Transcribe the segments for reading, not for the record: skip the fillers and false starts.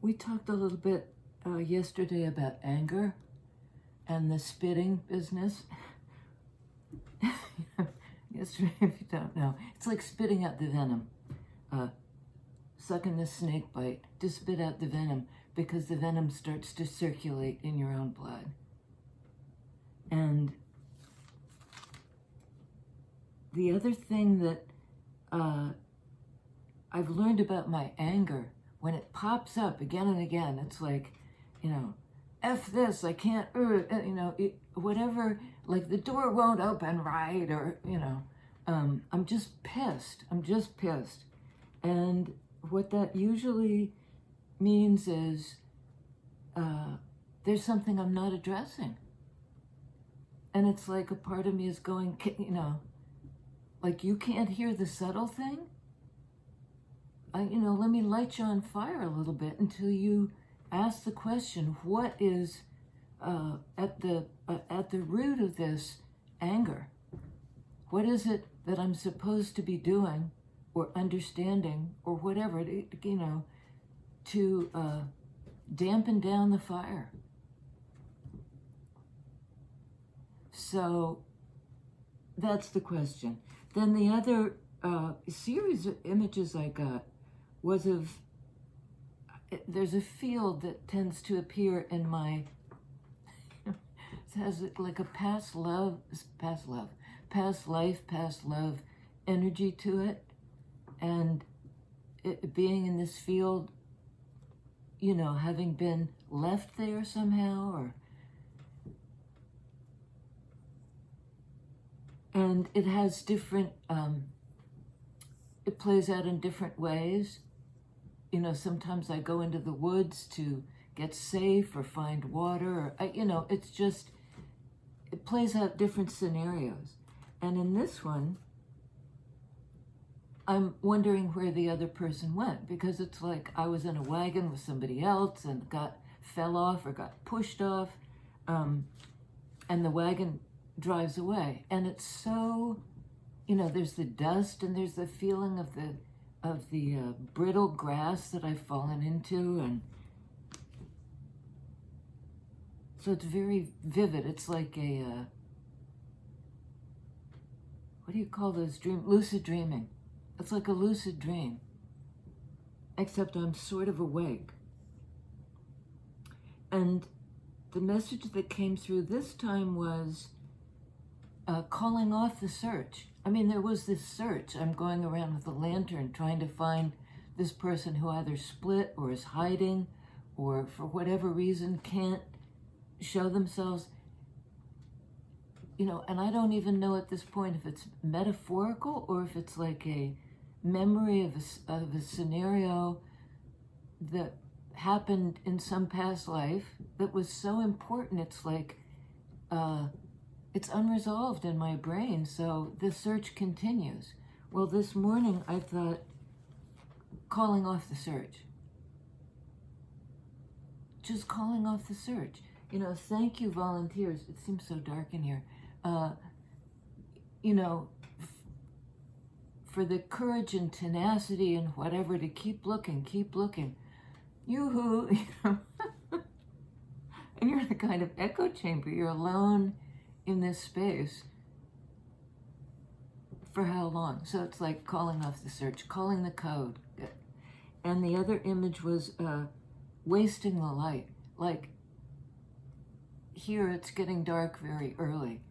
We talked a little bit yesterday about anger and the spitting business. Yesterday, if you don't know, it's like spitting out the venom. Sucking the snake bite to spit out the venom because the venom starts to circulate in your own blood. And the other thing that I've learned about my anger, when it pops up again and again, it's like, F this, I can't, whatever, like the door won't open right, or, I'm just pissed. And what that usually means is there's something I'm not addressing. And it's like a part of me is going, like, you can't hear the subtle thing? Let me light you on fire a little bit until you ask the question, what is at the root of this anger? What is it that I'm supposed to be doing or understanding or whatever, to dampen down the fire? So that's the question. Then the other series of images I got was of, there's a field that tends to appear in my, it has like a past life, past love energy to it. And it being in this field, having been left there somehow, and it has different, it plays out in different ways. Sometimes I go into the woods to get safe or find water, or, it's just, it plays out different scenarios. And in this one, I'm wondering where the other person went, because it's like I was in a wagon with somebody else and fell off or got pushed off, and the wagon drives away. And it's so, there's the dust and there's the feeling of the brittle grass that I've fallen into, and so it's very vivid. It's like a what do you call those lucid dreaming. It's like a lucid dream, except I'm sort of awake. And the message that came through this time was calling off the search. There was this search. I'm going around with a lantern trying to find this person who either split or is hiding or for whatever reason can't show themselves. And I don't even know at this point if it's metaphorical or if it's like a memory of a scenario that happened in some past life that was so important. It's like, it's unresolved in my brain, so the search continues. Well, this morning I thought, calling off the search. Just calling off the search. Thank you, volunteers. It seems so dark in here. For the courage and tenacity and whatever to keep looking. Yoo-hoo, And you're in a kind of echo chamber. You're alone in this space. For how long? So it's like calling off the search, calling the code. And the other image was wasting the light. Like here it's getting dark very early.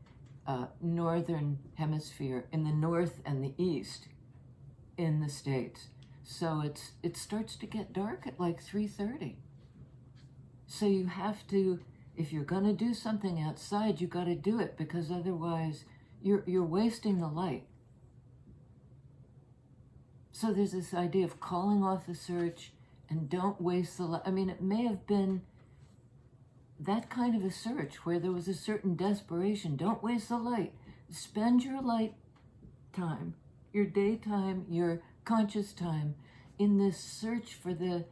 Northern hemisphere, in the north and the east in the States. So it starts to get dark at like 3:30. So you have to, if you're gonna do something outside, you gotta do it, because otherwise you're wasting the light. So there's this idea of calling off the search and don't waste the light. It may have been that kind of a search where there was a certain desperation. Don't waste the light. Spend your light time, your daytime, your conscious time in this search for the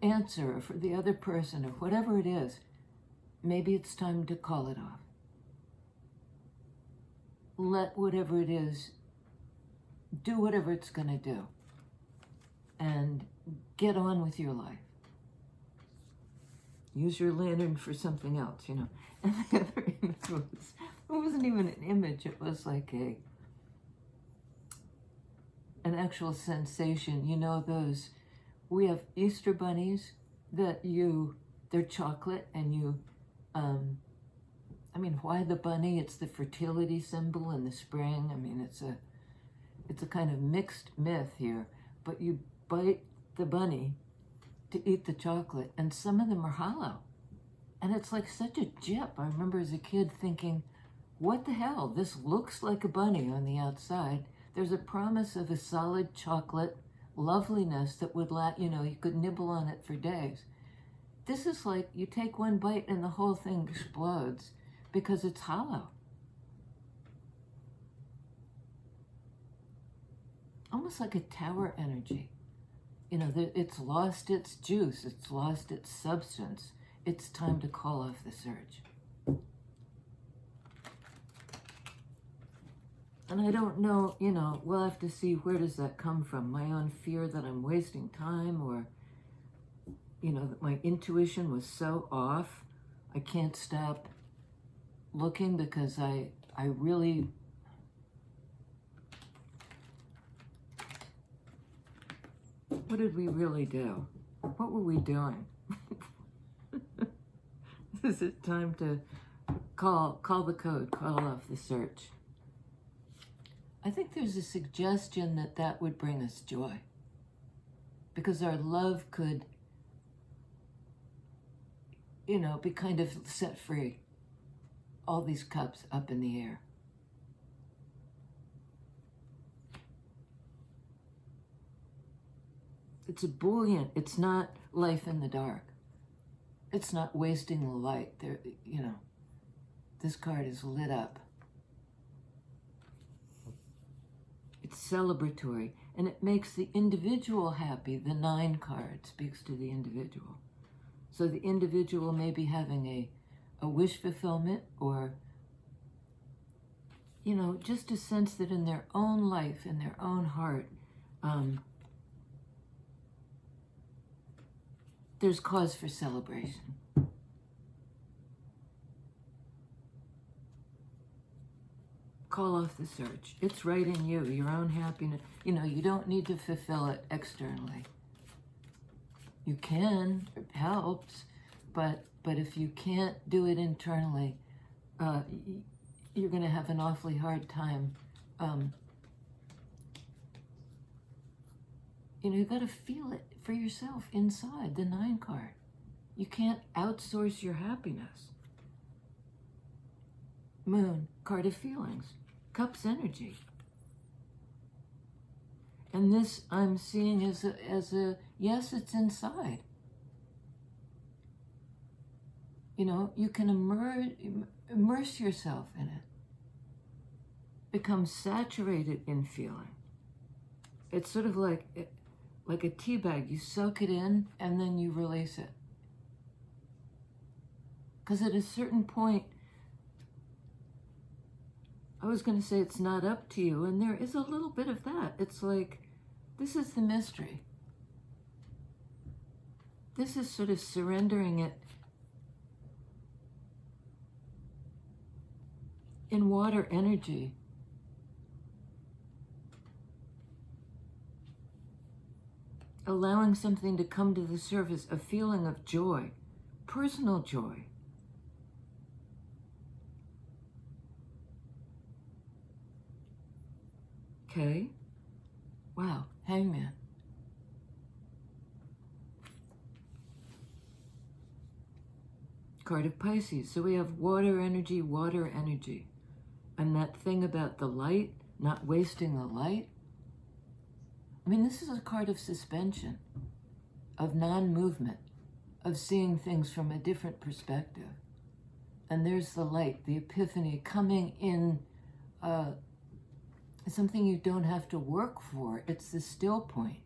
answer or for the other person or whatever it is. Maybe it's time to call it off. Let whatever it is do whatever it's going to do and get on with your life. use your lantern for something else, you know. And the other image was, it wasn't even an image, it was like an actual sensation. You know, those, we have Easter bunnies that they're chocolate, and I mean, why the bunny? It's the fertility symbol in the spring. I mean, it's a kind of mixed myth here, but you bite the bunny to eat the chocolate, and some of them are hollow. And it's like such a jip. I remember as a kid thinking, what the hell? This looks like a bunny on the outside. There's a promise of a solid chocolate loveliness that would you could nibble on it for days. This is like you take one bite and the whole thing explodes because it's hollow. Almost like a tower energy. You know, it's lost its juice, it's lost its substance. It's time to call off the search. And I don't know, you know, we'll have to see, where does that come from? My own fear that I'm wasting time, or, you know, that my intuition was so off, I can't stop looking because I really... What did we really do? What were we doing? Is it time to call the code, call off the search? I think there's a suggestion that would bring us joy, because our love could, you know, be kind of set free. All these cups up in the air. It's a buoyant, it's not life in the dark. It's not wasting the light. There, you know, this card is lit up. It's celebratory, and it makes the individual happy. The 9 card speaks to the individual. So the individual may be having a wish fulfillment, or, you know, just a sense that in their own life, in their own heart, there's cause for celebration. Call off the search. It's right in you, your own happiness. You know, you don't need to fulfill it externally. You can, it helps, but if you can't do it internally, you're going to have an awfully hard time. You know, you got to feel it for yourself inside the 9 card. You can't outsource your happiness. Moon, card of feelings. Cups energy. And this I'm seeing as a yes, it's inside. You know, you can immerse yourself in it. Become saturated in feeling. It's sort of like a tea bag. You soak it in and then you release it. Because at a certain point, I was going to say it's not up to you, and there is a little bit of that. It's like, this is the mystery. This is sort of surrendering it in water energy. Allowing something to come to the surface, a feeling of joy, personal joy. Okay. Wow, Hangman. Card of Pisces. So we have water energy, water energy. And that thing about the light, not wasting the light. I mean, this is a card of suspension, of non-movement, of seeing things from a different perspective. And there's the light, the epiphany coming in, something you don't have to work for. It's the still point.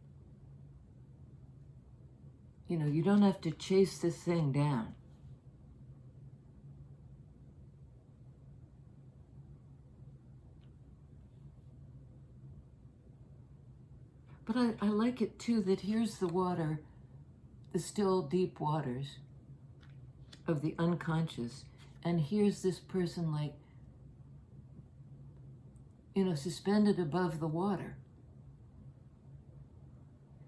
You know, you don't have to chase this thing down. But I like it too that here's the water, the still deep waters. of the unconscious. And here's this person like, suspended above the water,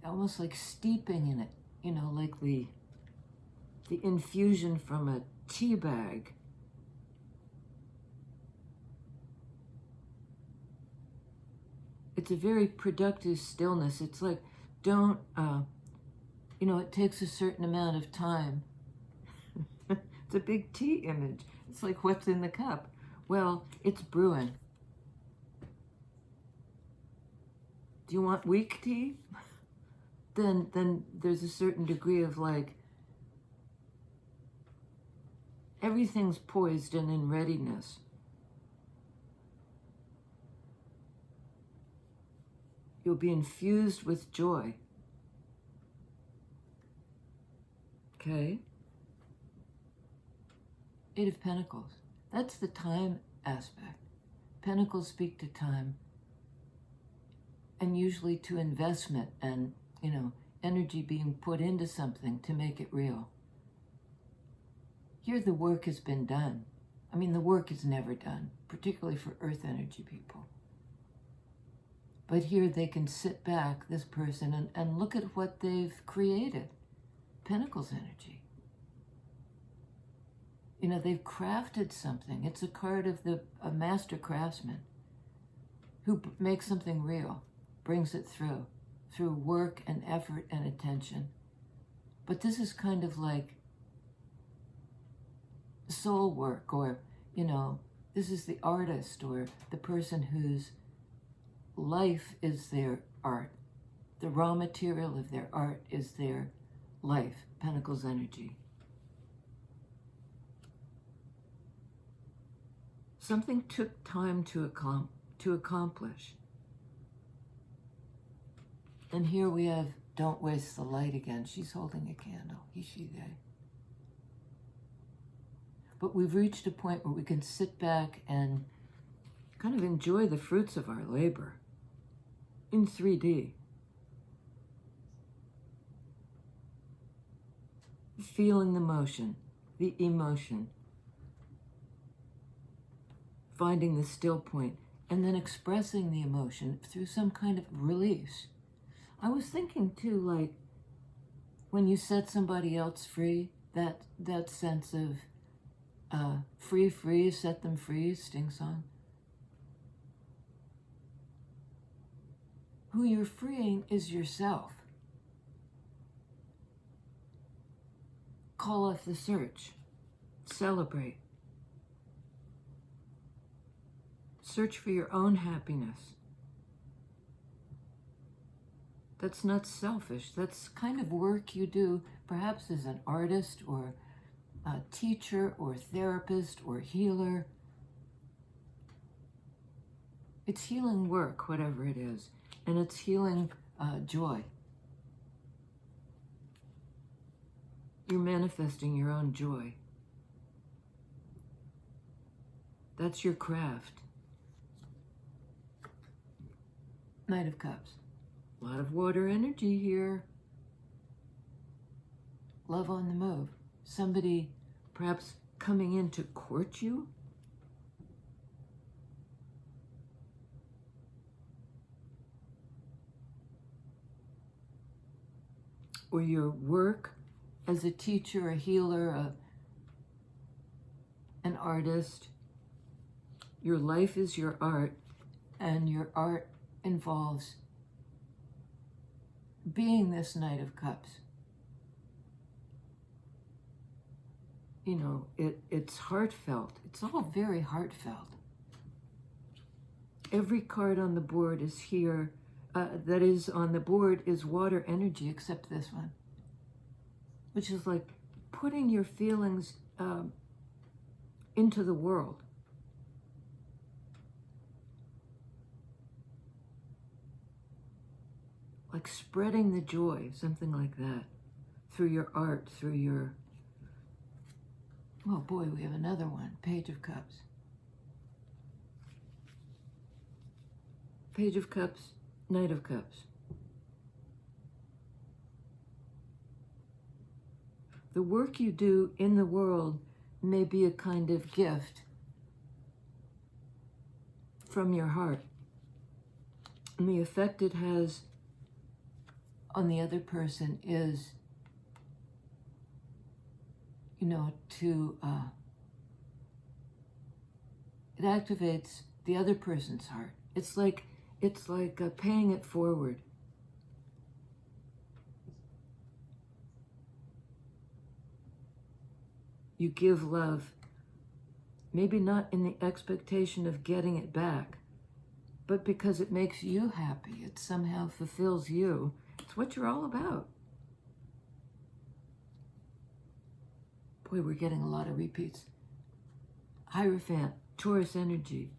almost like steeping in it, like the infusion from a tea bag. It's a very productive stillness. It's like, don't, it takes a certain amount of time. It's a big tea image. It's like, what's in the cup? Well, it's brewing. Do you want weak tea? Then there's a certain degree of like, everything's poised and in readiness. You'll be infused with joy. Okay? Eight of Pentacles. That's the time aspect. Pentacles speak to time, and usually to investment and, energy being put into something to make it real. Here the work has been done. I mean, the work is never done, particularly for earth energy people. But here they can sit back, this person, and look at what they've created. Pentacles energy. They've crafted something. It's a card of a master craftsman who makes something real, brings it through work and effort and attention. But this is kind of like soul work, or, this is the artist or the person whose life is their art. The raw material of their art is their life, Pentacles energy. Something took time to accomplish. And here we have, don't waste the light again. She's holding a candle. He, she, they. But we've reached a point where we can sit back and kind of enjoy the fruits of our labor in 3D. Feeling the motion, the emotion, finding the still point, and then expressing the emotion through some kind of release. I was thinking too, like, when you set somebody else free, that sense of free, set them free, Sting song. Who you're freeing is yourself. Call off the search. Celebrate. Search for your own happiness. That's not selfish. That's kind of work you do, perhaps as an artist or a teacher or therapist or healer. It's healing work, whatever it is, and it's healing joy. You're manifesting your own joy. That's your craft. Knight of Cups. A lot of water energy here. Love on the move. Somebody perhaps coming in to court you. Or your work as a teacher, a healer, an artist. Your life is your art, and your art involves being this Knight of Cups. It's heartfelt. It's all very heartfelt. Every card on the board is here, that is on the board is water energy, except this one, which is like putting your feelings into the world. Like spreading the joy, something like that, through your art, through your... Oh boy, we have another one, Page of Cups. Page of Cups, Knight of Cups. The work you do in the world may be a kind of gift from your heart. And the effect it has on the other person is, it activates the other person's heart. It's like paying it forward. You give love, maybe not in the expectation of getting it back, but because it makes you happy. It somehow fulfills you. It's what you're all about. Boy, we're getting a lot of repeats. Hierophant, Taurus energy,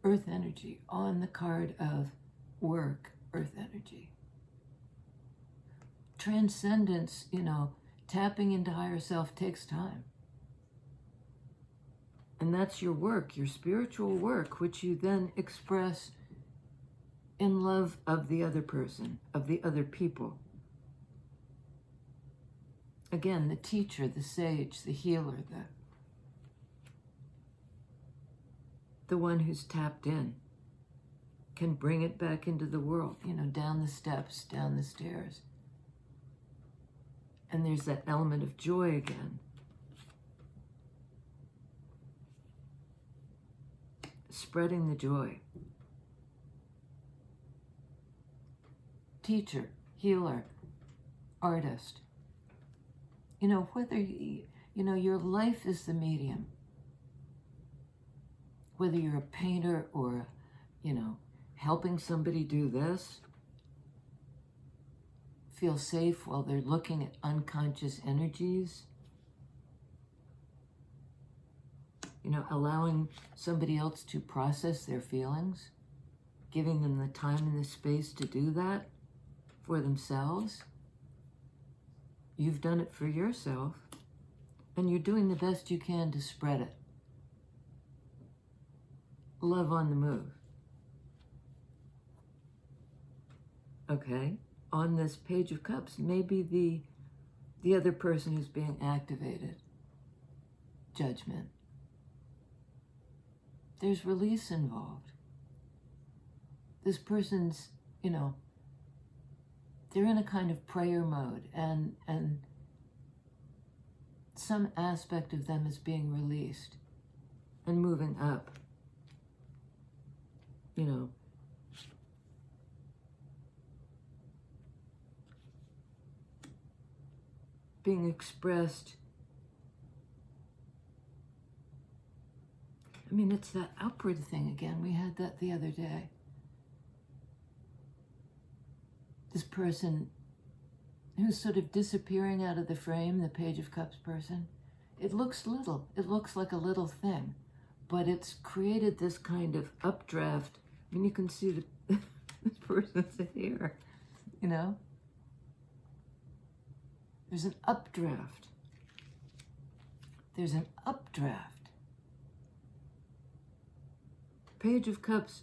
Earth energy, on the card of work, Earth energy. Transcendence, tapping into higher self takes time. And that's your work, your spiritual work, which you then express in love of the other person, of the other people. Again, the teacher, the sage, the healer, the one who's tapped in can bring it back into the world, down the steps, down the stairs. And there's that element of joy again. Spreading the joy. Teacher, healer, artist. Whether your life is the medium. Whether you're a painter or, helping somebody do this, feel safe while they're looking at unconscious energies, allowing somebody else to process their feelings, giving them the time and the space to do that for themselves. You've done it for yourself, and you're doing the best you can to spread it. Love on the move. Okay, on this Page of Cups, maybe the other person who's being activated. Judgment. There's release involved. This person's, they're in a kind of prayer mode, and some aspect of them is being released and moving up. Being expressed. It's that upward thing again. We had that the other day. This person who's sort of disappearing out of the frame, the Page of Cups person. It looks little. It looks like a little thing, but it's created this kind of updraft. You can see this person's here, There's an updraft. There's an updraft. Page of Cups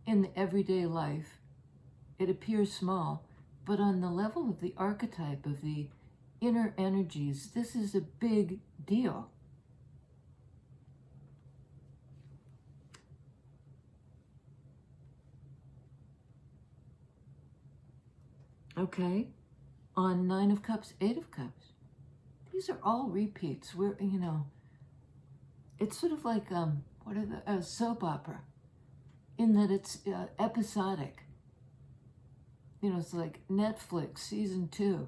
in the everyday life, it appears small, but on the level of the archetype of the inner energies, this is a big deal. Okay, on 9 of Cups, 8 of Cups. These are all repeats. It's sort of like, a soap opera, in that it's episodic. It's like Netflix season 2.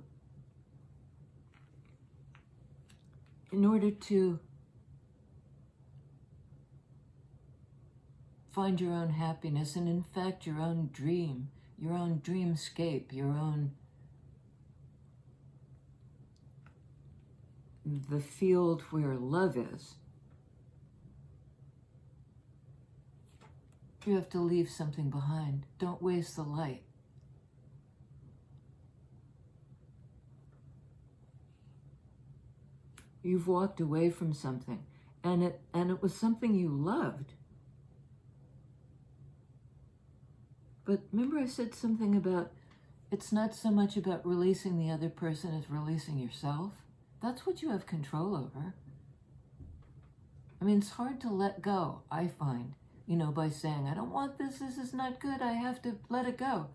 In order to find your own happiness, and in fact your own dreamscape, the field where love is, you have to leave something behind. Don't waste the light. You've walked away from something, and it was something you loved. But remember I said something about, it's not so much about releasing the other person as releasing yourself. That's what you have control over. I mean, it's hard to let go, I find, you know, by saying, I don't want this is not good, I have to let it go.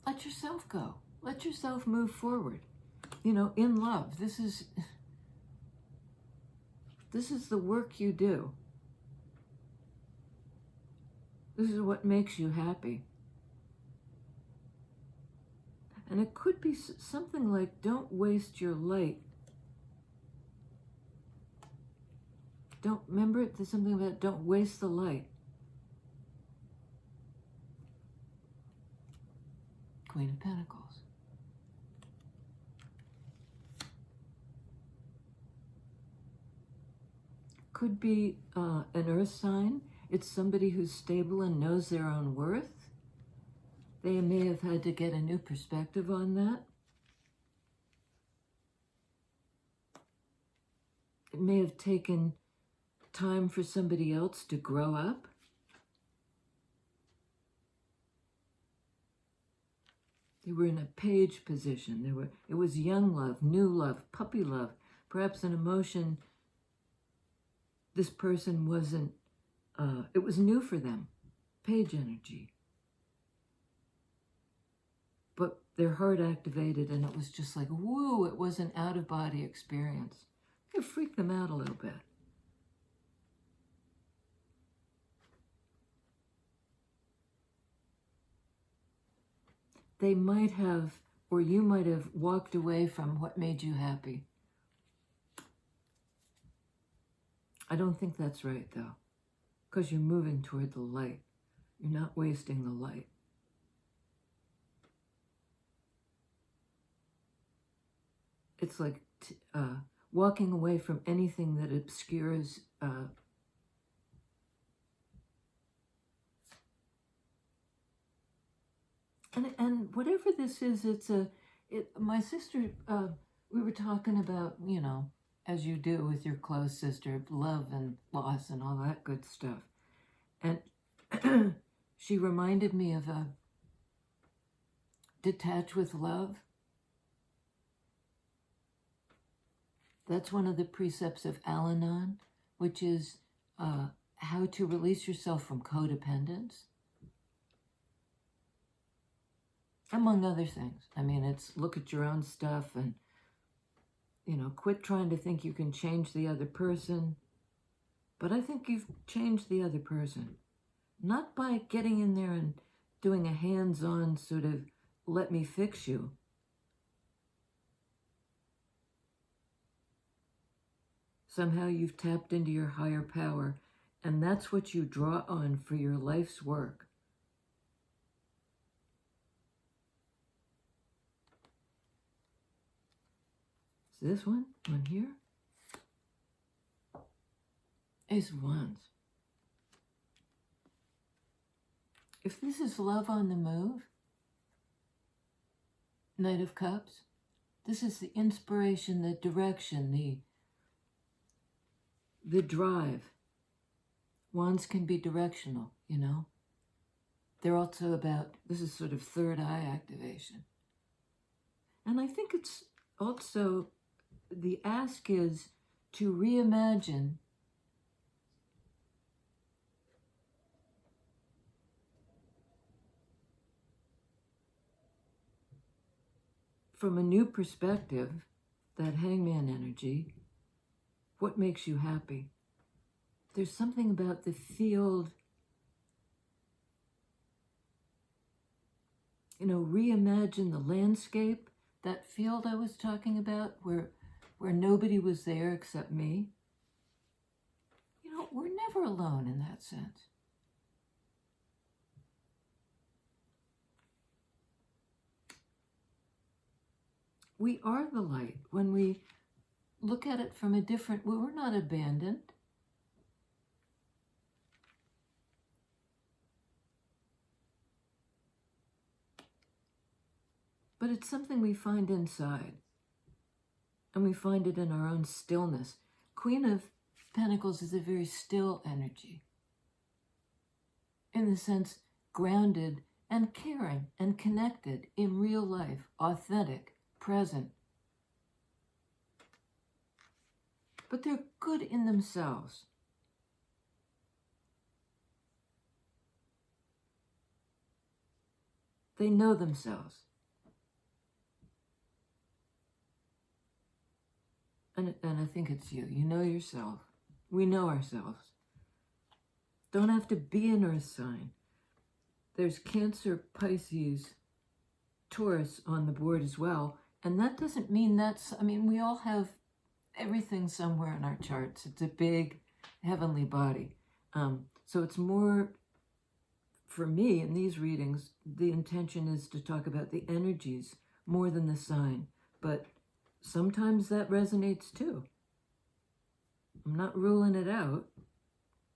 Let yourself go. Let yourself move forward. You know, in love, this is the work you do. This is what makes you happy. And it could be something like, don't waste your light. Remember it, there's something about don't waste the light. Queen of Pentacles. Could be an earth sign. It's somebody who's stable and knows their own worth. They may have had to get a new perspective on that. It may have taken time for somebody else to grow up. They were in a page position. It was young love, new love, puppy love, perhaps an emotion this person wasn't, it was new for them, page energy. But their heart activated and it was just like, woo, it was an out-of-body experience. It freaked them out a little bit. They might have, or you might have walked away from what made you happy. I don't think that's right, though, because you're moving toward the light. You're not wasting the light. It's like walking away from anything that obscures and whatever this is, my sister, we were talking about, you know, as you do with your close sister, love and loss and all that good stuff. And she reminded me of a detach with love. That's one of the precepts of Al-Anon, which is how to release yourself from codependence. Among other things. I mean, it's look at your own stuff and, you know, quit trying to think you can change the other person. But I think you've changed the other person. Not by getting in there and doing a hands-on sort of, let me fix you. Somehow you've tapped into your higher power, and that's what you draw on for your life's work. So this one here, Ace of Wands. If this is love on the move, Knight of Cups, this is the inspiration, the direction, the drive. Wands can be directional, you know. They're also about, this is sort of third eye activation. And I think it's also, the ask is to reimagine from a new perspective, that hangman energy, what makes you happy? There's something about the field, you know, reimagine the landscape, that field I was talking about where nobody was there except me. You know, we're never alone in that sense. We are the light. When we look at it from a different, we're not abandoned. But it's something we find inside. And we find it in our own stillness. Queen of Pentacles is a very still energy. In the sense, grounded and caring and connected in real life, authentic, present. But they're good in themselves. They know themselves. And I think it's you. You know yourself. We know ourselves. Don't have to be an earth sign. There's Cancer, Pisces, Taurus on the board as well. And that doesn't mean we all have everything somewhere in our charts. It's a big heavenly body. So it's more, for me, in these readings, the intention is to talk about the energies more than the sign. But sometimes that resonates too. I'm not ruling it out.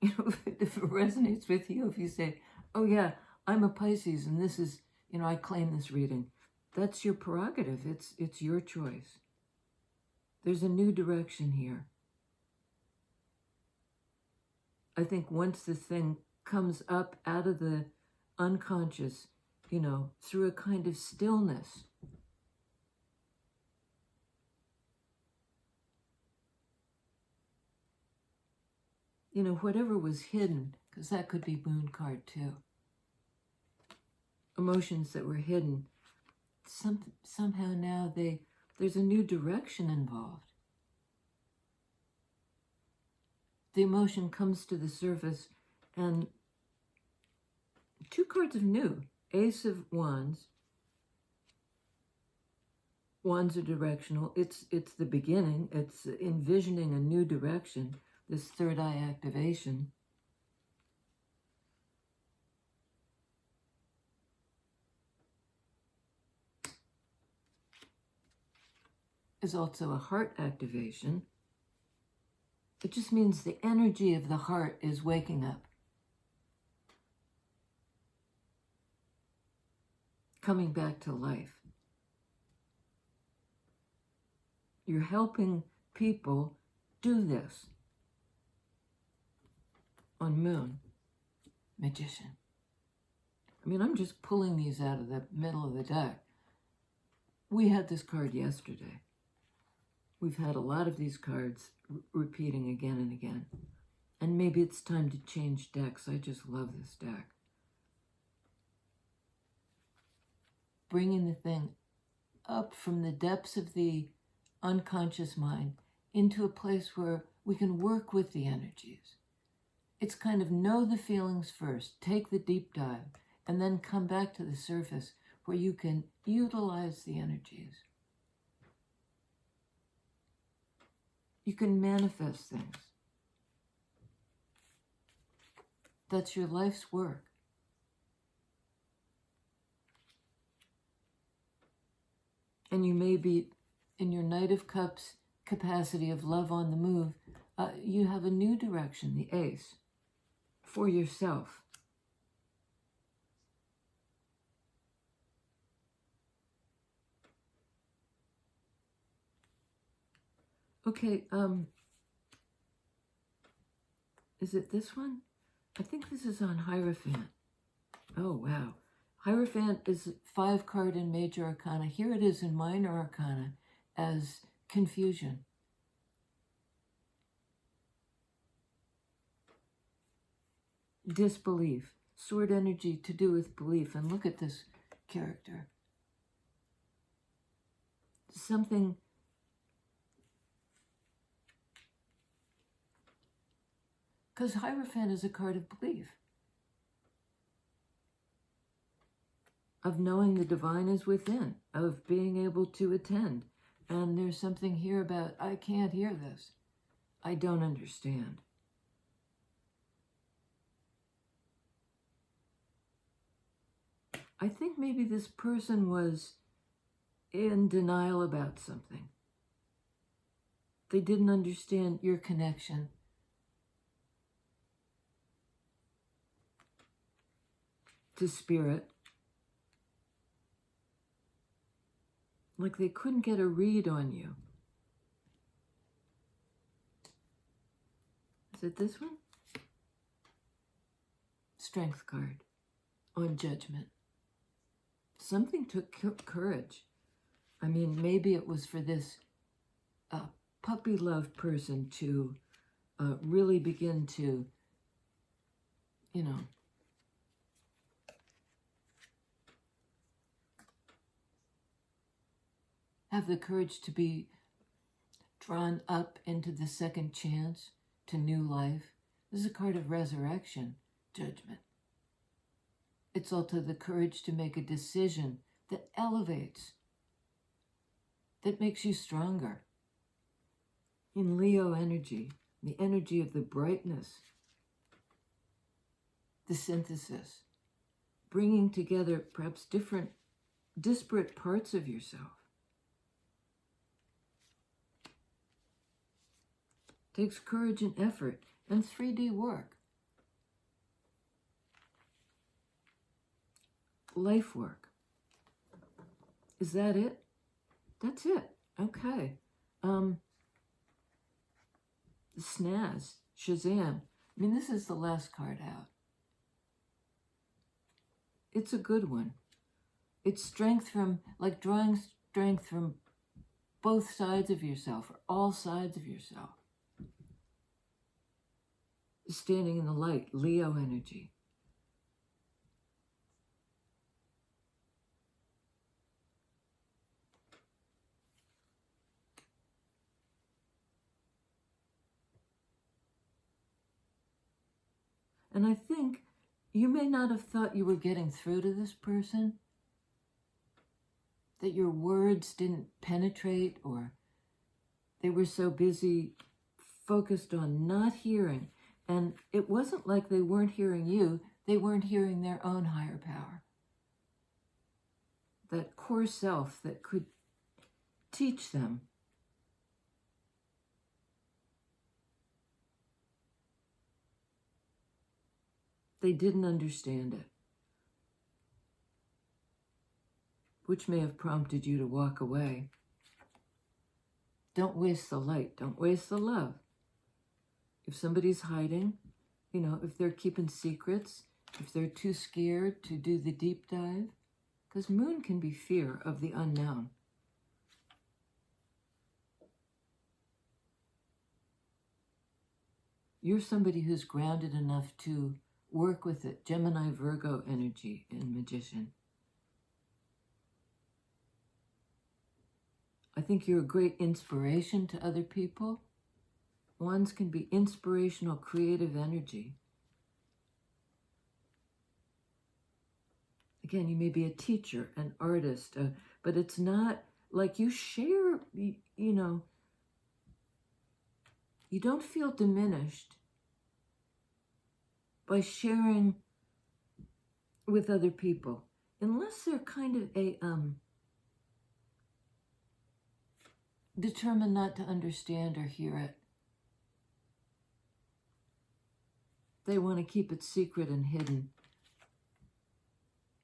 If it resonates with you, if you say, oh yeah, I'm a Pisces and this is, I claim this reading. That's your prerogative. It's your choice. There's a new direction here. I think once this thing comes up out of the unconscious, through a kind of stillness, whatever was hidden, because that could be moon card too. Emotions that were hidden, somehow now there's a new direction involved. The emotion comes to the surface, and 2 cards of new. Ace of Wands. Wands are directional. It's the beginning. It's envisioning a new direction. This third eye activation. Is also a heart activation. It just means the energy of the heart is waking up. Coming back to life. You're helping people do this. On Moon, Magician. I'm just pulling these out of the middle of the deck. We had this card yesterday. We've had a lot of these cards repeating again and again. And maybe it's time to change decks. I just love this deck. Bringing the thing up from the depths of the unconscious mind into a place where we can work with the energies. It's kind of know the feelings first, take the deep dive, and then come back to the surface where you can utilize the energies. You can manifest things. That's your life's work. And you may be in your Knight of Cups capacity of love on the move. You have a new direction, the Ace, for yourself. Okay, is it this one? I think this is on Hierophant. Oh, wow. Hierophant is 5 card in Major Arcana. Here it is in Minor Arcana as confusion. Disbelief. Sword energy to do with belief. And look at this character. Something... Because Hierophant is a card of belief. Of knowing the divine is within. Of being able to attend. And there's something here about, I can't hear this. I don't understand. I think maybe this person was in denial about something. They didn't understand your connection. To spirit. Like they couldn't get a read on you. Is it this one? Strength card on Judgment. something took courage. I mean, maybe it was for this puppy-loved person to really begin to, you know, have the courage to be drawn up into the second chance to new life. This is a card of resurrection, judgment. It's also the courage to make a decision that elevates, that makes you stronger. In Leo energy, the energy of the brightness, the synthesis, bringing together perhaps different, disparate parts of yourself. Takes courage and effort and 3D work. Life work. Is that it? That's it. Okay. Snaz, Shazam. I mean, this is the last card out. It's a good one. It's strength from, like drawing strength from both sides of yourself, or all sides of yourself. Standing in the light, Leo energy. And I think you may not have thought you were getting through to this person, that your words didn't penetrate, or they were so busy focused on not hearing. And it wasn't like they weren't hearing you, they weren't hearing their own higher power. That core self that could teach them. They didn't understand it, which may have prompted you to walk away. Don't waste the light. Don't waste the love. If somebody's hiding, you know, if they're keeping secrets, if they're too scared to do the deep dive, because moon can be fear of the unknown. You're somebody who's grounded enough to work with it. Gemini, Virgo energy in Magician. I think you're a great inspiration to other people. Wands can be inspirational, creative energy. Again, you may be a teacher, an artist, but it's not like you share, you know, you don't feel diminished by sharing with other people, unless they're kind of a determined not to understand or hear it. They want to keep it secret and hidden.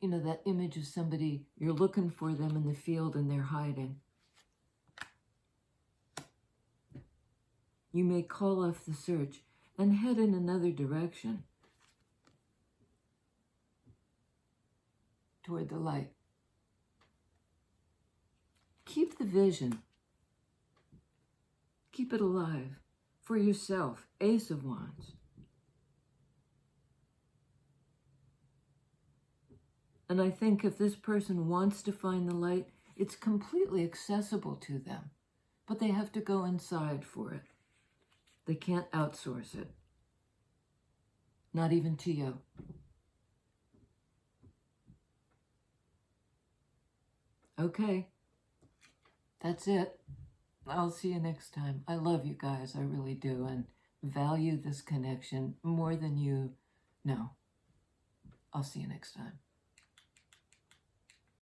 You know, that image of somebody, you're looking for them in the field and they're hiding. You may call off the search and head in another direction toward the light. Keep the vision. Keep it alive for yourself. Ace of Wands. And I think if this person wants to find the light, it's completely accessible to them. But they have to go inside for it. They can't outsource it. Not even to you. Okay. That's it. I'll see you next time. I love you guys. I really do. And value this connection more than you know. I'll see you next time.